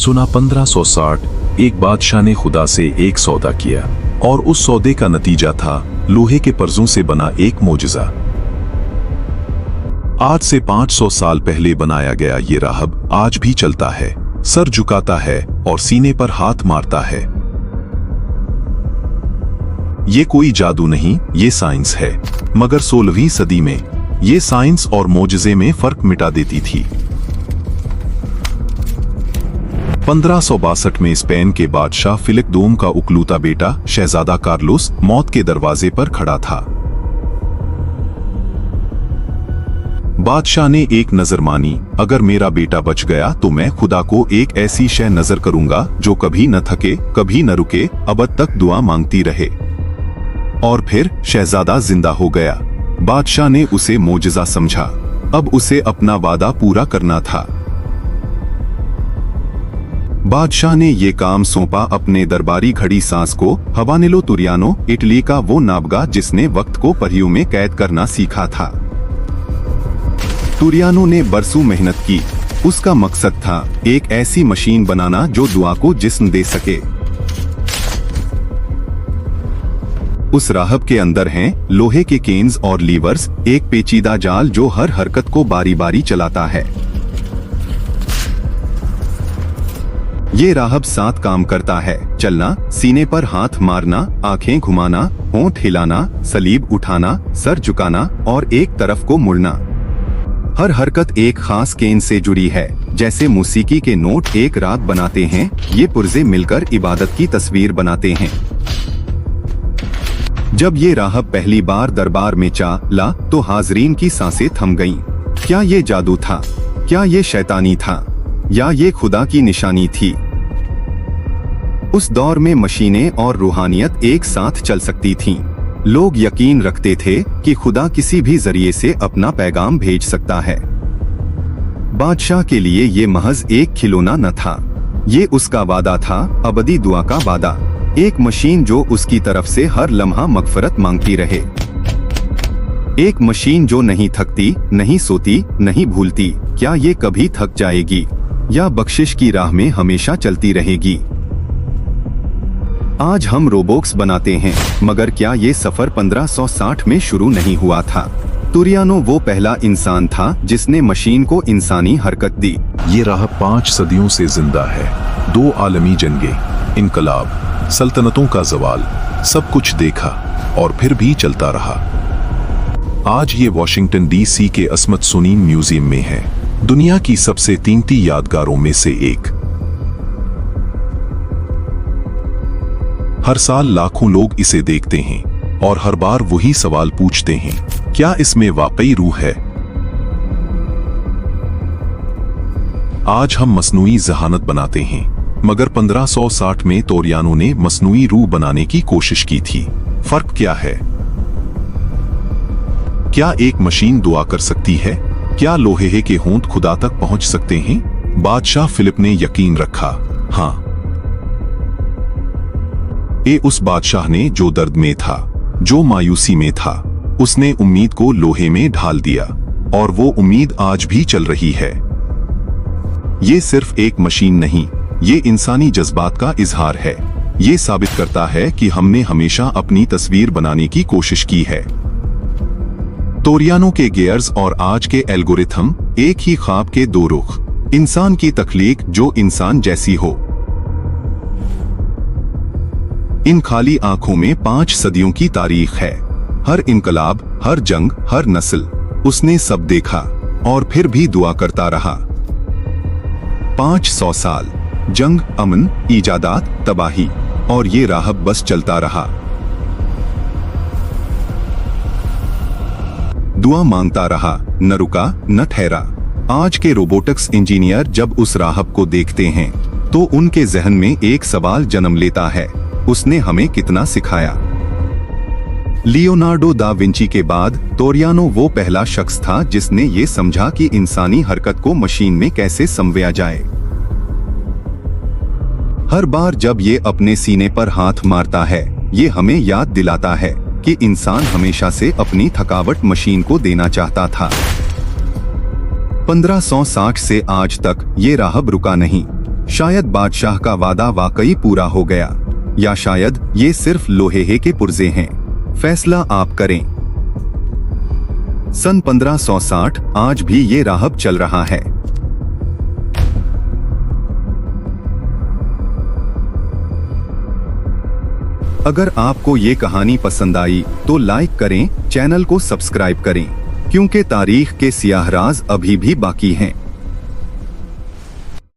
सुना 1560 एक बादशाह ने खुदा से एक सौदा किया और उस सौदे का नतीजा था लोहे के पर्जों से बना एक मोजज़ा। आज से 500 साल पहले बनाया गया ये राहब आज भी चलता है, सर झुकाता है और सीने पर हाथ मारता है। ये कोई जादू नहीं, ये साइंस है। मगर 16वीं सदी में ये साइंस और मोजज़े में फर्क मिटा देती थी। 1562 में स्पेन के बादशाह फिलिप दोम का उकलूता बेटा शहजादा कार्लोस मौत के दरवाजे पर खड़ा था। बादशाह ने एक नजर मानी, अगर मेरा बेटा बच गया तो मैं खुदा को एक ऐसी शय नजर करूंगा जो कभी न थके, कभी न रुके, अबद तक दुआ मांगती रहे। और फिर शहजादा जिंदा हो गया। बादशाह ने उसे मोजज़ा समझा। अब उसे अपना वादा पूरा करना था। बादशाह ने ये काम सौंपा अपने दरबारी घड़ी सांस को, हवानेलो तुरियानो, इटली का वो नाबगा जिसने वक्त को परियों में कैद करना सीखा था। तुरियानो ने बरसों मेहनत की। उसका मकसद था एक ऐसी मशीन बनाना जो दुआ को जिस्म दे सके। उस राहब के अंदर हैं लोहे के केन्स और लीवर्स, एक पेचीदा जाल जो हर हरकत को बारी बारी चलाता है। ये राहब 7 काम करता है: चलना, सीने पर हाथ मारना, आंखें घुमाना, होंठ हिलाना, सलीब उठाना, सर झुकाना और एक तरफ को मुड़ना। हर हरकत एक खास केन से जुड़ी है। जैसे मूसीकी के नोट एक राग बनाते हैं, ये पुर्जे मिलकर इबादत की तस्वीर बनाते हैं। जब ये राहब पहली बार दरबार में चला तो हाजरीन की सांसें थम गईं। क्या ये जादू था? क्या ये शैतानी था? या ये खुदा की निशानी थी? उस दौर में मशीनें और रूहानियत एक साथ चल सकती थीं। लोग यकीन रखते थे कि खुदा किसी भी जरिए से अपना पैगाम भेज सकता है। बादशाह के लिए ये महज एक खिलौना न था, ये उसका वादा था, अबदी दुआ का वादा। एक मशीन जो उसकी तरफ से हर लम्हा मगफरत मांगती रहे। एक मशीन जो नहीं थकती, नहीं सोती, नहीं भूलती। क्या ये कभी थक जाएगी या बख्शिश की राह में हमेशा चलती रहेगी? आज हम रोबोट्स बनाते हैं, मगर क्या ये सफर 1560 में शुरू नहीं हुआ था? तुरियानो वो पहला इंसान था जिसने मशीन को इंसानी हरकत दी। ये राहब 5 सदियों से जिंदा है। 2 आलमी जंगे, इनकलाब, सल्तनतों का जवाल, सब कुछ देखा और फिर भी चलता रहा। आज ये वॉशिंगटन डीसी के अस्मत्सुनीन म्यूजियम में है, दुनिया की सबसे कीमती यादगारों में से एक। हर साल लाखों लोग इसे देखते हैं और हर बार वही सवाल पूछते हैं, क्या इसमें वाकई रूह है? आज हम मसनूई ज़हानत बनाते हैं, मगर 1560 में तुरियानो ने मसनूई रूह बनाने की कोशिश की थी। फर्क क्या है? क्या एक मशीन दुआ कर सकती है? क्या लोहे के होंठ खुदा तक पहुंच सकते हैं? बादशाह फिलिप ने यकीन रखा। हाँ, ये उस बादशाह ने जो दर्द में था, जो मायूसी में था, उसने उम्मीद को लोहे में ढाल दिया और वो उम्मीद आज भी चल रही है। ये सिर्फ एक मशीन नहीं, ये इंसानी जज्बात का इजहार है। ये साबित करता है कि हमने हमेशा अपनी तस्वीर बनाने की कोशिश की है। तुरियानो के गियर्स और आज के एल्गोरिथम एक ही ख्वाब के 2 रुख। इंसान की तख्लीक जो इंसान जैसी हो। इन खाली आंखों में 5 सदियों की तारीख है। हर इनकलाब, हर जंग, हर नस्ल, उसने सब देखा और फिर भी दुआ करता रहा। 500 साल, जंग, अमन, इजादात, तबाही, और ये राहब बस चलता रहा। दुआ मांगता रहा, न रुका, न ठहरा। आज के रोबोटिक्स इंजीनियर जब उस राहब को देखते हैं तो उनके जहन में एक सवाल जन्म लेता है, उसने हमें कितना सिखाया? लियोनार्डो दा विंची के बाद तुरियानो वो पहला शख्स था जिसने ये समझा कि इंसानी हरकत को मशीन में कैसे समझा जाए। हर बार जब ये अपने सीने पर हाथ मारता है, ये हमें याद दिलाता है कि इंसान हमेशा से अपनी थकावट मशीन को देना चाहता था। 1560 से आज तक ये राहब रुका नहीं। शायद बादशाह का वादा वाकई पूरा हो गया, या शायद ये सिर्फ लोहे के पुर्जे हैं। फैसला आप करें। सन 1560 आज भी ये राहब चल रहा है। अगर आपको ये कहानी पसंद आई तो लाइक करें, चैनल को सब्सक्राइब करें, क्योंकि तारीख के सियाह राज अभी भी बाकी हैं।